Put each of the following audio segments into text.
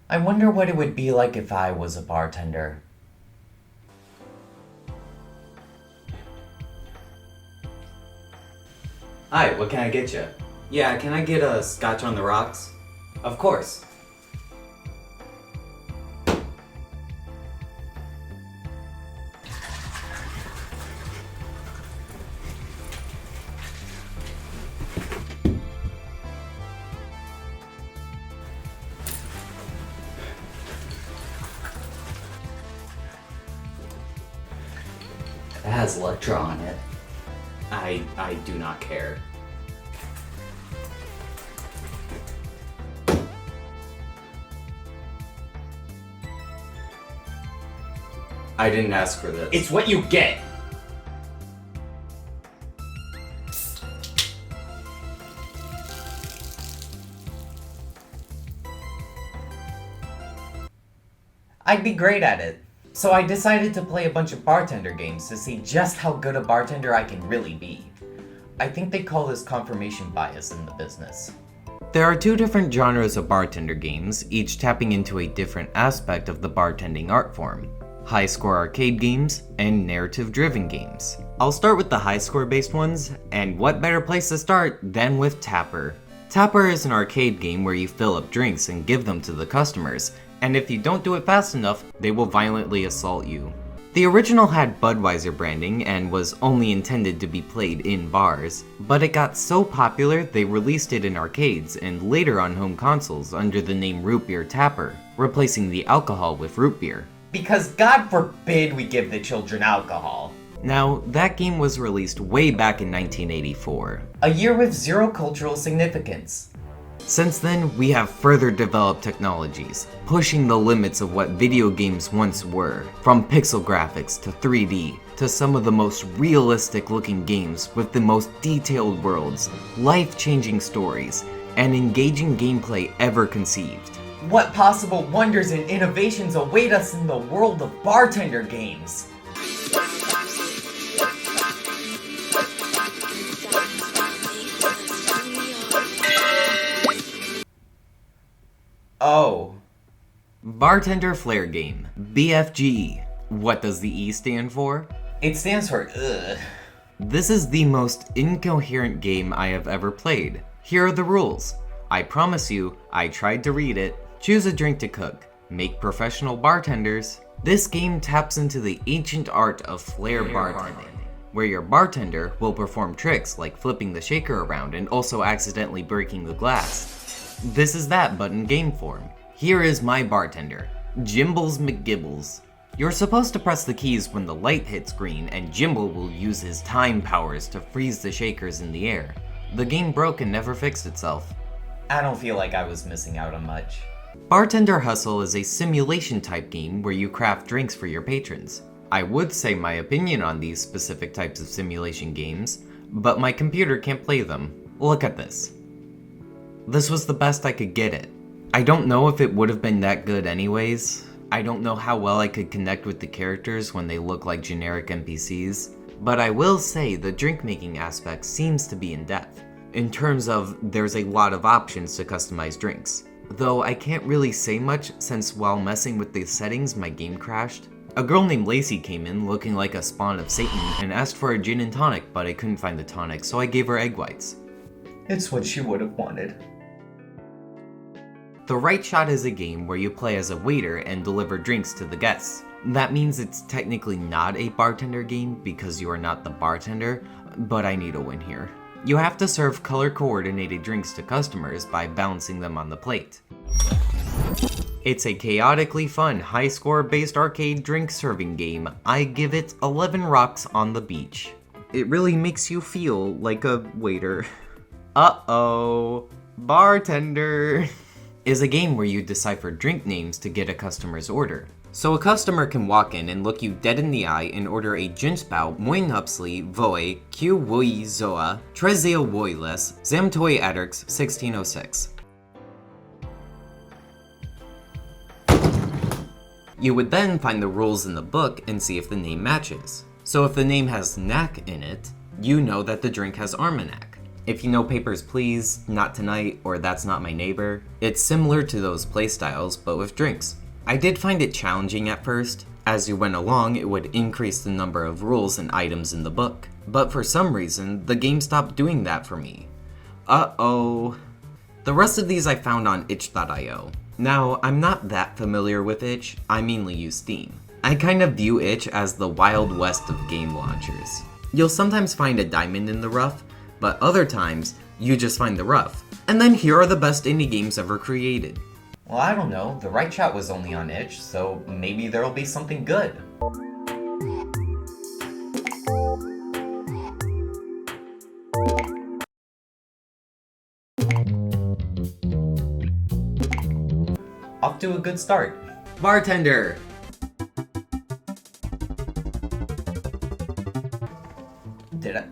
I wonder what it would be like if I was a bartender. Hi, what can I get you? Yeah, can I get a scotch on the rocks? Of course. It has Electra on it. I do not care. I didn't ask for this. It's what you get! I'd be great at it. So I decided to play a bunch of bartender games to see just how good a bartender I can really be. I think they call this confirmation bias in the business. There are two different genres of bartender games, each tapping into a different aspect of the bartending art form. High-score arcade games and narrative-driven games. I'll start with the high-score based ones, and what better place to start than with Tapper. Tapper is an arcade game where you fill up drinks and give them to the customers, and if you don't do it fast enough, they will violently assault you. The original had Budweiser branding and was only intended to be played in bars, but it got so popular they released it in arcades and later on home consoles under the name Root Beer Tapper, replacing the alcohol with root beer. Because God forbid we give the children alcohol. Now, that game was released way back in 1984, a year with zero cultural significance. Since then, we have further developed technologies, pushing the limits of what video games once were, from pixel graphics to 3D, to some of the most realistic looking games with the most detailed worlds, life-changing stories, and engaging gameplay ever conceived. What possible wonders and innovations await us in the world of bartender games? Oh. Bartender Flair Game, BFG. What does the E stand for? It stands for ugh. This is the most incoherent game I have ever played. Here are the rules. I promise you, I tried to read it. Choose a drink to cook. Make professional bartenders. This game taps into the ancient art of flair bartending, where your bartender will perform tricks like flipping the shaker around and also accidentally breaking the glass. This is that, but in game form. Here is my bartender, Jimbles McGibbles. You're supposed to press the keys when the light hits green, and Jimble will use his time powers to freeze the shakers in the air. The game broke and never fixed itself. I don't feel like I was missing out on much. Bartender Hustle is a simulation type game where you craft drinks for your patrons. I would say my opinion on these specific types of simulation games, but my computer can't play them. Look at this. This was the best I could get it. I don't know if it would have been that good anyways. I don't know how well I could connect with the characters when they look like generic NPCs, but I will say the drink making aspect seems to be in depth, in terms of there's a lot of options to customize drinks. Though I can't really say much since while messing with the settings my game crashed. A girl named Lacey came in looking like a spawn of Satan and asked for a gin and tonic, but I couldn't find the tonic, so I gave her egg whites. It's what she would have wanted. The Right Shot is a game where you play as a waiter and deliver drinks to the guests. That means it's technically not a bartender game because you are not the bartender, but I need a win here. You have to serve color-coordinated drinks to customers by balancing them on the plate. It's a chaotically fun, high-score based arcade drink serving game. I give it 11 rocks on the beach. It really makes you feel like a waiter. Uh-oh, bartender. Is a game where you decipher drink names to get a customer's order. So a customer can walk in and look you dead in the eye and order a Jinsbao, Moinhupsley, Voe, Q Woi Zoa, Trezeo Woiles, Zamtoy Adderx 1606. You would then find the rules in the book and see if the name matches. So if the name has Knack in it, you know that the drink has Armagnac. If you know Papers, Please, Not Tonight, or That's Not My Neighbor, it's similar to those playstyles, but with drinks. I did find it challenging at first. As you went along, it would increase the number of rules and items in the book. But for some reason, the game stopped doing that for me. Uh-oh. The rest of these I found on itch.io. Now, I'm not that familiar with itch, I mainly use Steam. I kind of view itch as the Wild West of game launchers. You'll sometimes find a diamond in the rough, but other times, you just find the rough. And then here are the best indie games ever created. Well, I don't know. The right chat was only on itch, so maybe there'll be something good. Off to a good start. Bartender!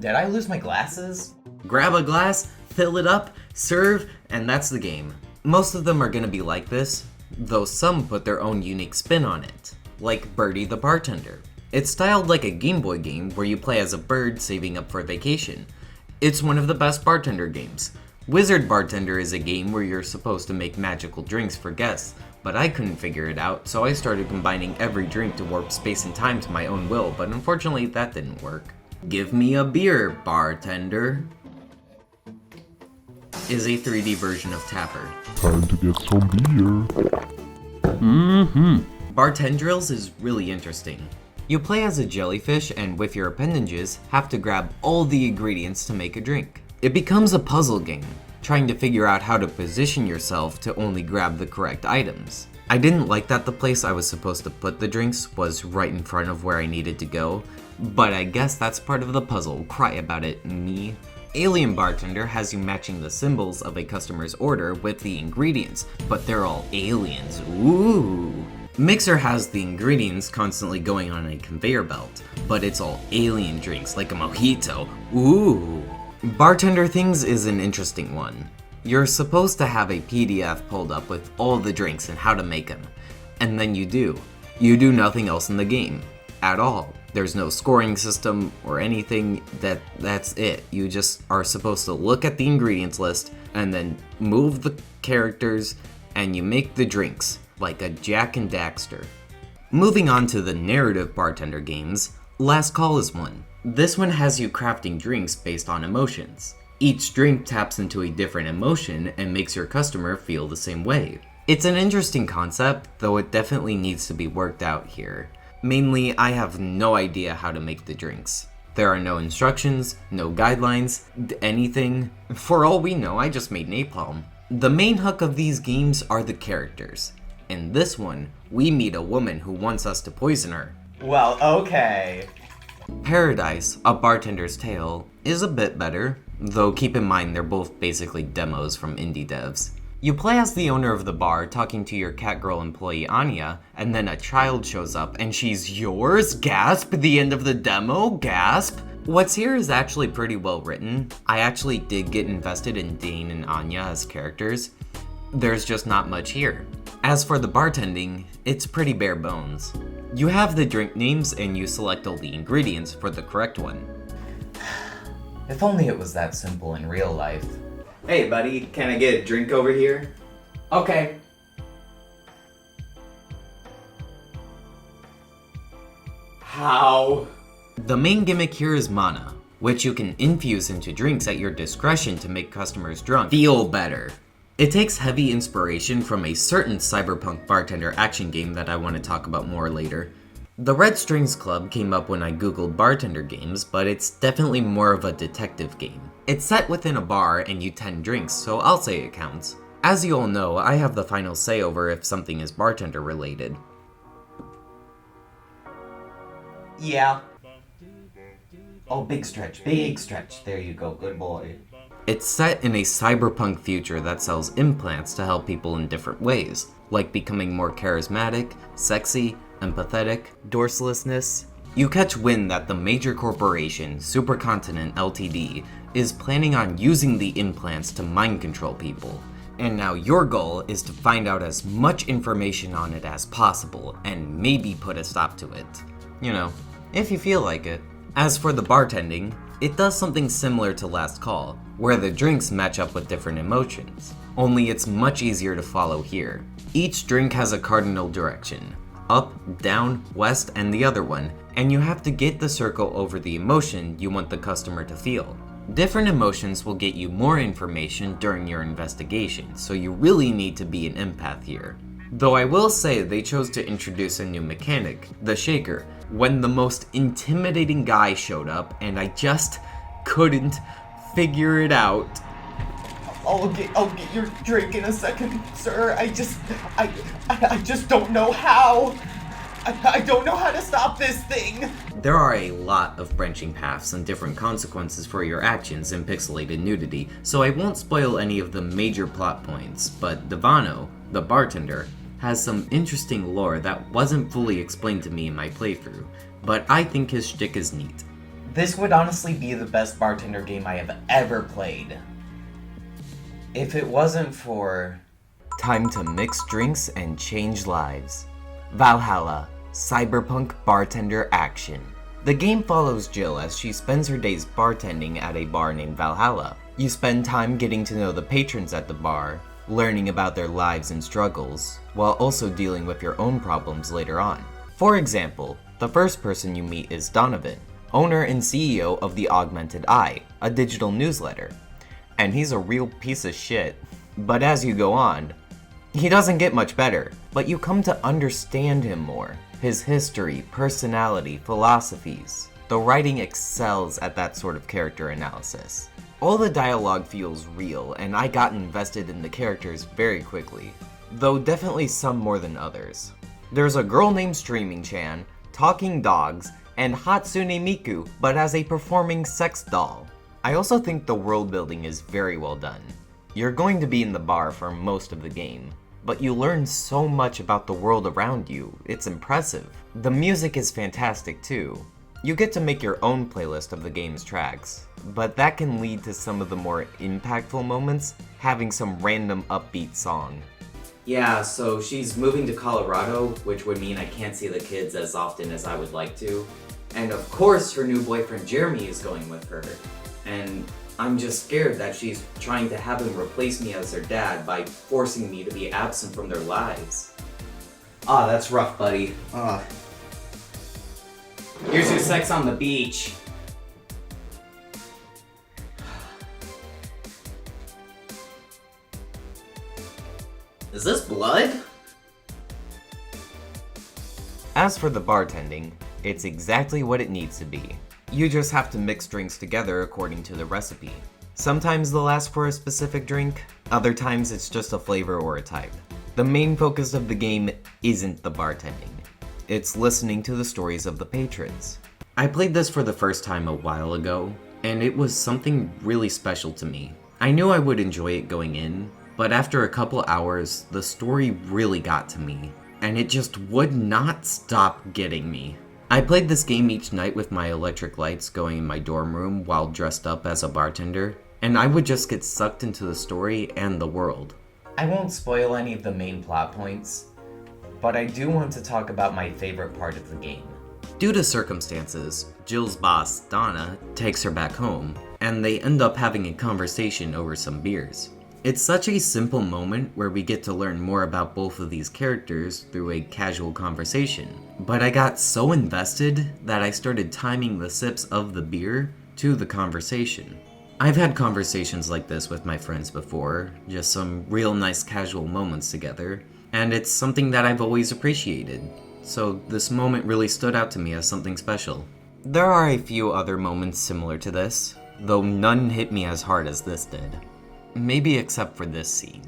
Did I lose my glasses? Grab a glass, fill it up, serve, and that's the game. Most of them are gonna be like this, though some put their own unique spin on it, like Birdie the Bartender. It's styled like a Game Boy game where you play as a bird saving up for vacation. It's one of the best bartender games. Wizard Bartender is a game where you're supposed to make magical drinks for guests, but I couldn't figure it out, so I started combining every drink to warp space and time to my own will, but unfortunately that didn't work. Give me a beer, bartender, is a 3D version of Tapper. Time to get some beer. Bartendrils is really interesting. You play as a jellyfish and with your appendages have to grab all the ingredients to make a drink. It becomes a puzzle game, trying to figure out how to position yourself to only grab the correct items. I didn't like that the place I was supposed to put the drinks was right in front of where I needed to go, but I guess that's part of the puzzle. Cry about it, me. Alien Bartender has you matching the symbols of a customer's order with the ingredients, but they're all aliens. Ooh. Mixer has the ingredients constantly going on a conveyor belt, but it's all alien drinks like a mojito. Ooh. Bartender Things is an interesting one. You're supposed to have a PDF pulled up with all the drinks and how to make them, and then you do. You do nothing else in the game. At all. There's no scoring system or anything, that's it. You just are supposed to look at the ingredients list and then move the characters and you make the drinks, like a Jack and Daxter. Moving on to the narrative bartender games, Last Call is one. This one has you crafting drinks based on emotions. Each drink taps into a different emotion and makes your customer feel the same way. It's an interesting concept, though it definitely needs to be worked out here. Mainly, I have no idea how to make the drinks. There are no instructions, no guidelines, anything. For all we know, I just made napalm. The main hook of these games are the characters. In this one, we meet a woman who wants us to poison her. Well, okay. Paradise, A Bartender's Tale, is a bit better, though keep in mind they're both basically demos from indie devs. You play as the owner of the bar talking to your catgirl employee Anya, and then a child shows up and she's yours? Gasp! The end of the demo? Gasp! What's here is actually pretty well written. I actually did get invested in Dane and Anya as characters. There's just not much here. As for the bartending, it's pretty bare bones. You have the drink names and you select all the ingredients for the correct one. If only it was that simple in real life. Hey buddy, can I get a drink over here? Okay. How? The main gimmick here is mana, which you can infuse into drinks at your discretion to make customers drunk feel better. It takes heavy inspiration from a certain cyberpunk bartender action game that I want to talk about more later. The Red Strings Club came up when I googled Bartender Games, but it's definitely more of a detective game. It's set within a bar and you tend drinks, so I'll say it counts. As you all know, I have the final say over if something is bartender related. Yeah. Oh, big stretch, big stretch. There you go, good boy. It's set in a cyberpunk future that sells implants to help people in different ways, like becoming more charismatic, sexy, empathetic, dorsalessness. You catch wind that the major corporation, Supercontinent Ltd, is planning on using the implants to mind control people. And now your goal is to find out as much information on it as possible and maybe put a stop to it. You know, if you feel like it. As for the bartending, It does something similar to Last Call, where the drinks match up with different emotions, only it's much easier to follow here. Each drink has a cardinal direction, up, down, west, and the other one, and you have to get the circle over the emotion you want the customer to feel. Different emotions will get you more information during your investigation, so you really need to be an empath here. Though I will say they chose to introduce a new mechanic, the shaker, when the most intimidating guy showed up and I just couldn't figure it out. I'll get your drink in a second, sir. I just don't know how. I don't know how to stop this thing. There are a lot of branching paths and different consequences for your actions in pixelated nudity, so I won't spoil any of the major plot points, but Devano, the bartender, has some interesting lore that wasn't fully explained to me in my playthrough, but I think his shtick is neat. This would honestly be the best bartender game I have ever played. If it wasn't for... Time to mix drinks and change lives. Valhalla, cyberpunk bartender action. The game follows Jill as she spends her days bartending at a bar named Valhalla. You spend time getting to know the patrons at the bar, learning about their lives and struggles, while also dealing with your own problems later on. For example, the first person you meet is Donovan, owner and CEO of the Augmented Eye, a digital newsletter. And he's a real piece of shit. But as you go on, he doesn't get much better, but you come to understand him more. His history, personality, philosophies. The writing excels at that sort of character analysis. All the dialogue feels real, and I got invested in the characters very quickly, though definitely some more than others. There's a girl named Streaming Chan, talking dogs, and Hatsune Miku, but as a performing sex doll. I also think the world building is very well done. You're going to be in the bar for most of the game, but you learn so much about the world around you, it's impressive. The music is fantastic too. You get to make your own playlist of the game's tracks, but that can lead to some of the more impactful moments having some random upbeat song. Yeah, so she's moving to Colorado, which would mean I can't see the kids as often as I would like to. And of course her new boyfriend Jeremy is going with her. And I'm just scared that she's trying to have him replace me as their dad by forcing me to be absent from their lives. Ah, that's rough, buddy. Here's your sex on the beach. Is this blood? As for the bartending, it's exactly what it needs to be. You just have to mix drinks together according to the recipe. Sometimes they'll ask for a specific drink, other times it's just a flavor or a type. The main focus of the game isn't the bartending. It's listening to the stories of the patrons. I played this for the first time a while ago, and it was something really special to me. I knew I would enjoy it going in, but after a couple hours, the story really got to me, and it just would not stop getting me. I played this game each night with my electric lights going in my dorm room while dressed up as a bartender, and I would just get sucked into the story and the world. I won't spoil any of the main plot points, but I do want to talk about my favorite part of the game. Due to circumstances, Jill's boss, Donna, takes her back home, and they end up having a conversation over some beers. It's such a simple moment where we get to learn more about both of these characters through a casual conversation, but I got so invested that I started timing the sips of the beer to the conversation. I've had conversations like this with my friends before, just some real nice casual moments together, and it's something that I've always appreciated, so this moment really stood out to me as something special. There are a few other moments similar to this, though none hit me as hard as this did. Maybe except for this scene.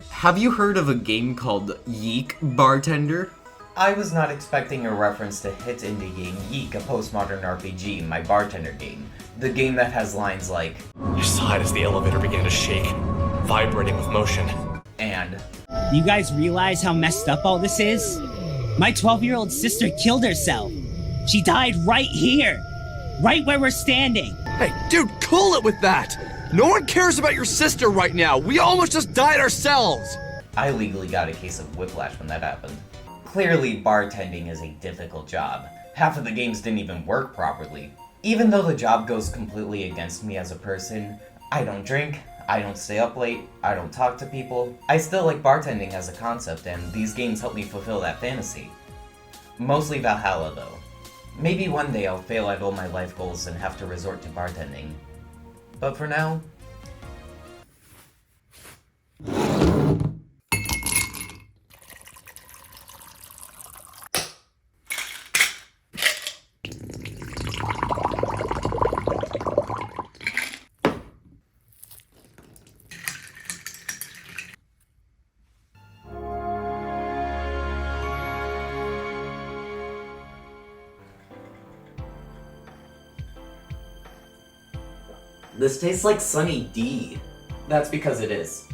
Have you heard of a game called Yeek Bartender? I was not expecting a reference to hit indie game Yeek, a postmodern RPG, my bartender game. The game that has lines like, I sighed as the elevator began to shake, vibrating with motion. and, You guys realize how messed up all this is? My 12-year-old sister killed herself. She died right here. Right where we're standing. Hey, dude, cool it with that! No one cares about your sister right now. We almost just died ourselves. I legally got a case of whiplash when that happened. Clearly, bartending is a difficult job. Half of the games didn't even work properly. Even though the job goes completely against me as a person, I don't drink, I don't stay up late, I don't talk to people, I still like bartending as a concept, and these games help me fulfill that fantasy. Mostly Valhalla, though. Maybe one day I'll fail at all my life goals and have to resort to bartending. But for now... This tastes like Sunny D. That's because it is.